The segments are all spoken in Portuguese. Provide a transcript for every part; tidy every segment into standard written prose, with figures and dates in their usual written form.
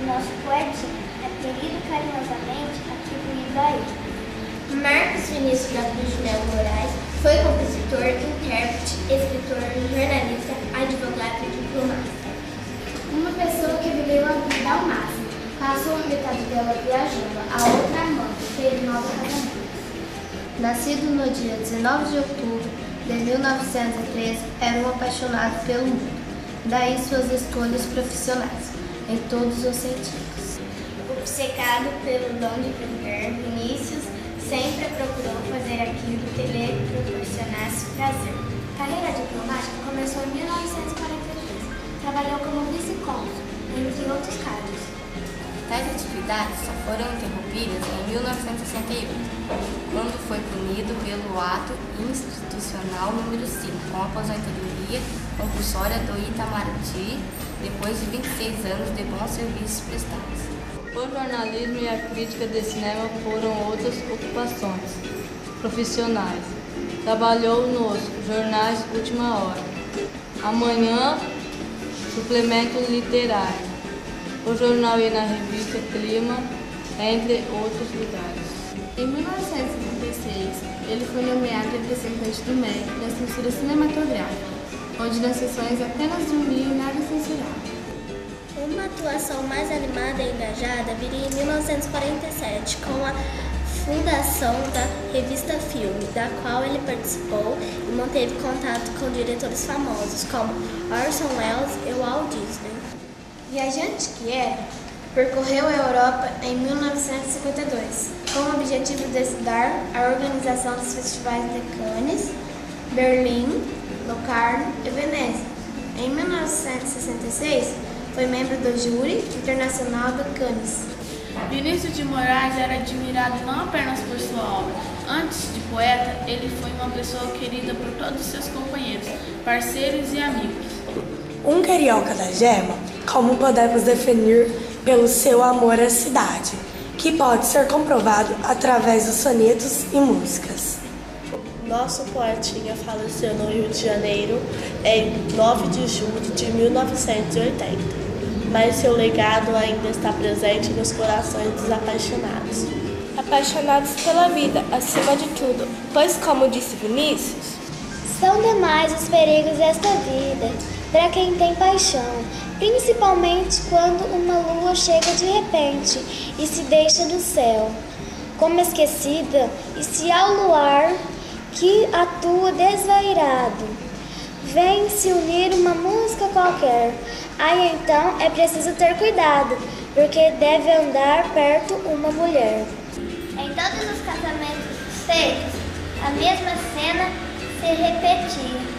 nosso poetinho é querido carinhosamente atribuído a ele. Marcos Vinícius da Cruz de Melo Moraes foi compositor, intérprete, escritor, jornalista, advogado e diplomata. Uma pessoa que viveu a vida ao máximo, passou a metade dela viajando, a outra amando, teve 9 casamentos. Nascido no dia 19 de outubro de 1913, era um apaixonado pelo mundo, daí suas escolhas profissionais, em todos os sentidos. Obcecado pelo dom de viver, Vinícius sempre procurou fazer aquilo que lhe proporcionasse prazer. A carreira diplomática começou em 1943. Trabalhou como vice-cônsul, entre outros cargos. Tais atividades só foram interrompidas em 1968, quando foi punido pelo Ato Institucional número 5, com aposentadoria compulsória do Itamaraty, depois de 26 anos de bons serviços prestados. O jornalismo e a crítica de cinema foram outras ocupações profissionais. Trabalhou nos jornais Última Hora, Amanhã, Suplemento Literário, o jornal e na revista Clima, entre outros lugares. Em 1976, ele foi nomeado representante do MEC da censura cinematográfica, onde nas sessões apenas dormia e nada censurava. Uma atuação mais animada e engajada viria em 1947, com a fundação da revista Filme, da qual ele participou e manteve contato com diretores famosos como Orson Welles e Walt Disney. Viajante que era, percorreu a Europa em 1952, com o objetivo de estudar a organização dos festivais de Cannes, Berlim, Locarno e Veneza. Em 1966, foi membro do Júri Internacional de Cannes. Vinícius de Moraes era admirado não apenas por sua obra. Antes de poeta, ele foi uma pessoa querida por todos seus companheiros, parceiros e amigos. Um carioca da gema, como podemos definir pelo seu amor à cidade, que pode ser comprovado através dos sonetos e músicas. Nosso poetinha faleceu no Rio de Janeiro em 9 de julho de 1980. Mas seu legado ainda está presente nos corações dos apaixonados. Apaixonados pela vida, acima de tudo, pois, como disse Vinícius, são demais os perigos desta vida, para quem tem paixão, principalmente quando uma lua chega de repente e se deixa do céu, como esquecida, e se ao luar que atua desvairado vem se unir uma música qualquer, aí então é preciso ter cuidado, porque deve andar perto uma mulher. Em todos os casamentos feitos, a mesma cena se repetia.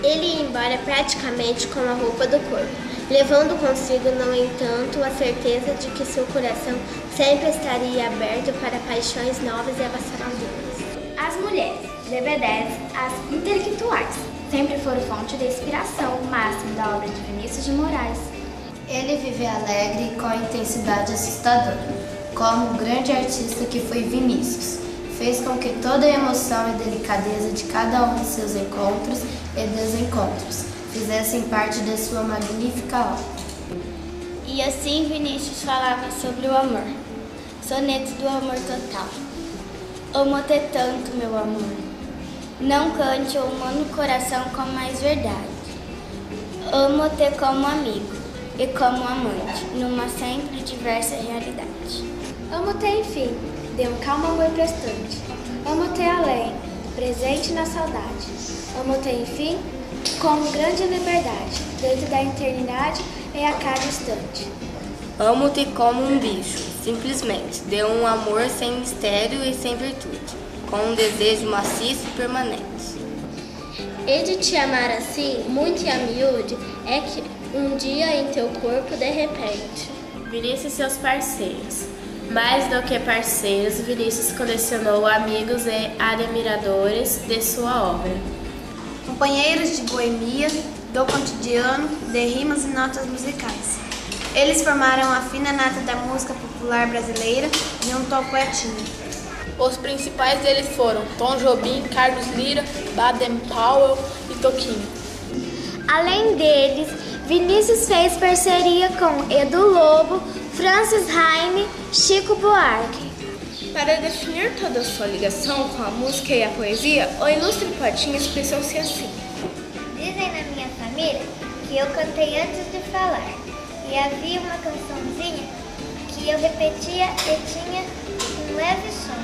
Ele ia embora praticamente com a roupa do corpo, levando consigo, no entanto, a certeza de que seu coração sempre estaria aberto para paixões novas e avassaladoras. as mulheres, DB10, as intelectuais, sempre foram fonte de inspiração máxima da obra de Vinícius de Moraes. Ele vive alegre com intensidade assustadora, como o grande artista que foi Vinícius. Fez com que toda a emoção e delicadeza de cada um de seus encontros e desencontros fizessem parte de sua magnífica obra. E assim Vinícius falava sobre o amor. Sonetos do amor total. Amo-te tanto, meu amor. Não cante o humano coração com mais verdade. Amo-te como amigo e como amante, numa sempre diversa realidade. Amo-te, enfim, de um calmo amor prestante. Amo-te além, presente na saudade. Amo-te, enfim, como grande liberdade, dentro da eternidade e a cada instante. Amo-te como um bicho, simplesmente, de um amor sem mistério e sem virtude, com um desejo maciço e permanente. E de te amar assim, muito e a miúde, é que um dia em teu corpo, de repente. Vinícius e seus parceiros. Mais do que parceiros, Vinícius colecionou amigos e admiradores de sua obra. Companheiros de boemia, do cotidiano, de rimas e notas musicais. Eles formaram a fina nata da música popular brasileira junto ao poetinha. Os principais deles foram Tom Jobim, Carlos Lira, Baden Powell e Toquinho. Além deles, Vinícius fez parceria com Edu Lobo, Francis Raime, Chico Buarque. Para definir toda a sua ligação com a música e a poesia, o ilustre poetinha expressou-se assim. Dizem na minha família que eu cantei antes de falar, e havia uma cançãozinha que eu repetia e tinha um leve som.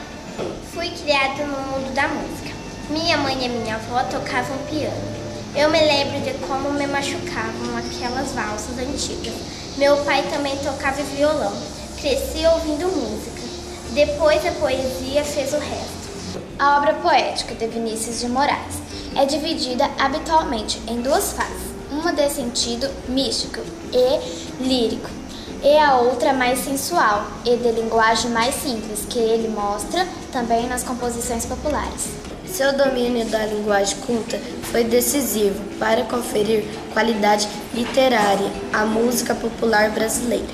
Fui criado no mundo da música. Minha mãe e minha avó tocavam piano. Eu me lembro de como me machucavam aquelas valsas antigas. Meu pai também tocava violão. Cresci ouvindo música. Depois a poesia fez o resto. A obra poética de Vinícius de Moraes é dividida habitualmente em duas fases. Uma de sentido místico e lírico, e a outra mais sensual e de linguagem mais simples, que ele mostra também nas composições populares. Seu domínio da linguagem culta foi decisivo para conferir qualidade literária à música popular brasileira,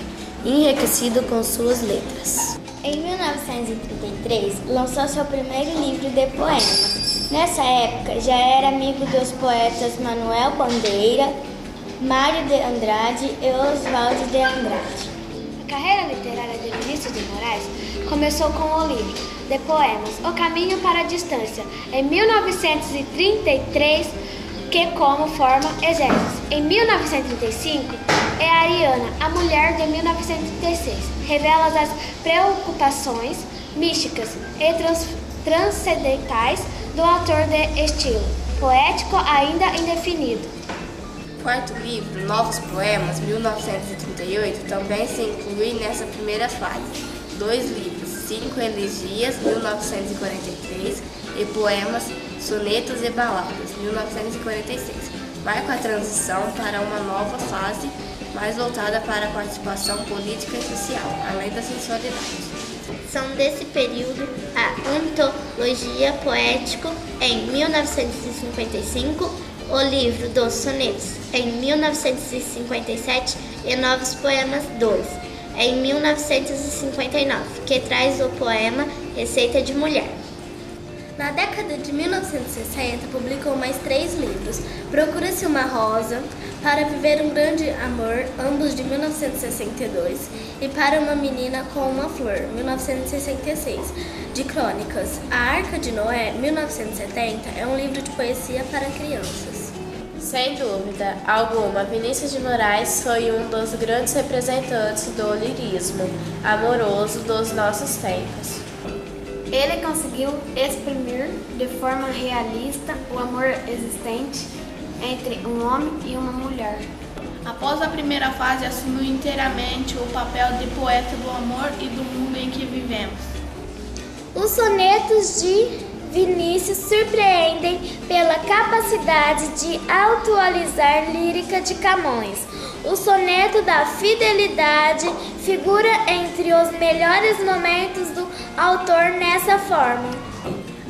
enriquecido com suas letras. Em 1933, lançou seu primeiro livro de poemas. Nessa época, já era amigo dos poetas Manuel Bandeira, Mário de Andrade e Oswaldo de Andrade. A carreira literária de Vinícius de Moraes começou com o livro de poemas O Caminho para a Distância, em 1933, que como forma exércitos. Em 1935, é Ariana, a Mulher de 1936, revela as preocupações místicas e transcendentais do autor de estilo poético ainda indefinido. Quarto livro, Novos Poemas, 1938, também se inclui nessa primeira fase. 2 livros, 5 elegias, 1943, e poemas, sonetos e baladas, 1946. Marca a transição para uma nova fase, mais voltada para a participação política e social, além da sensualidade. São desse período a Antologia Poético, em 1955, o livro dos sonetos, em 1957, e Novos Poemas 2, em 1959, que traz o poema Receita de Mulher. Na década de 1960, publicou mais 3 livros, Procura-se uma Rosa, Para Viver um Grande Amor, ambos de 1962, e Para uma Menina com uma Flor, 1966, de crônicas. A Arca de Noé, 1970, é um livro de poesia para crianças. Sem dúvida alguma, Vinícius de Moraes foi um dos grandes representantes do lirismo amoroso dos nossos tempos. Ele conseguiu exprimir de forma realista o amor existente entre um homem e uma mulher. Após a primeira fase, assumiu inteiramente o papel de poeta do amor e do mundo em que vivemos. Os sonetos de Vinícius surpreendem pela capacidade de atualizar lírica de Camões. O soneto da fidelidade figura entre os melhores momentos do autor nessa forma.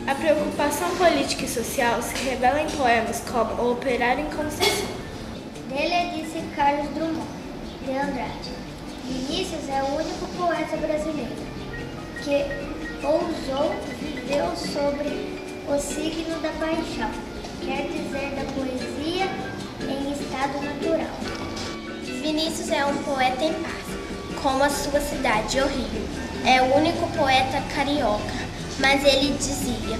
A preocupação política e social se revela em poemas como O Operário em Conceição. Dele disse Carlos Drummond de Andrade. Vinícius é o único poeta brasileiro que ousou viver sobre o signo da paixão, quer dizer, da poesia em estado natural. Vinícius é um poeta em paz, como a sua cidade, o Rio. É o único poeta carioca, mas ele dizia: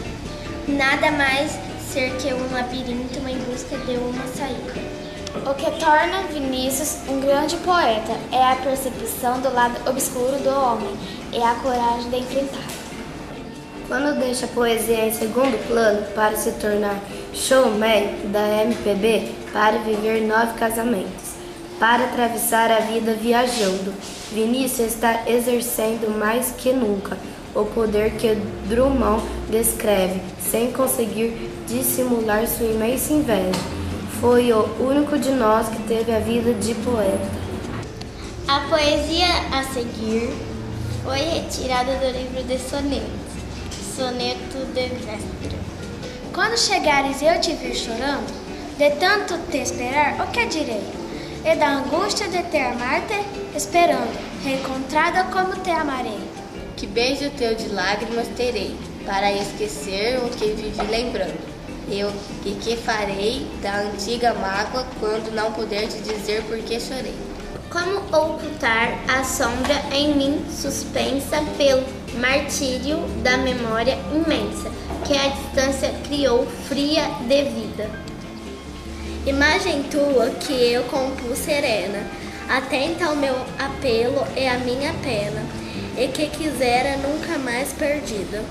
nada mais ser que um labirinto em busca de uma saída. O que torna Vinícius um grande poeta é a percepção do lado obscuro do homem e a coragem de enfrentar. Quando deixa a poesia em segundo plano para se tornar showman da MPB, para viver 9 casamentos, para atravessar a vida viajando, Vinícius está exercendo mais que nunca o poder que Drummond descreve, sem conseguir dissimular sua imensa inveja. Foi o único de nós que teve a vida de poeta. A poesia a seguir foi retirada do livro de sonetos, Soneto de Véspera. Quando chegares e eu te vir chorando, de tanto te esperar, o que direi? E da angústia de te amar-te, esperando, reencontrada como te amarei. Que beijo teu de lágrimas terei, para esquecer o que vivi lembrando. e que farei da antiga mágoa quando não puder te dizer por que chorei. Como ocultar a sombra em mim suspensa pelo martírio da memória imensa que a distância criou fria de vida? Imagem tua que eu compus serena, atenta ao meu apelo e à minha pena, e que quisera nunca mais perdida.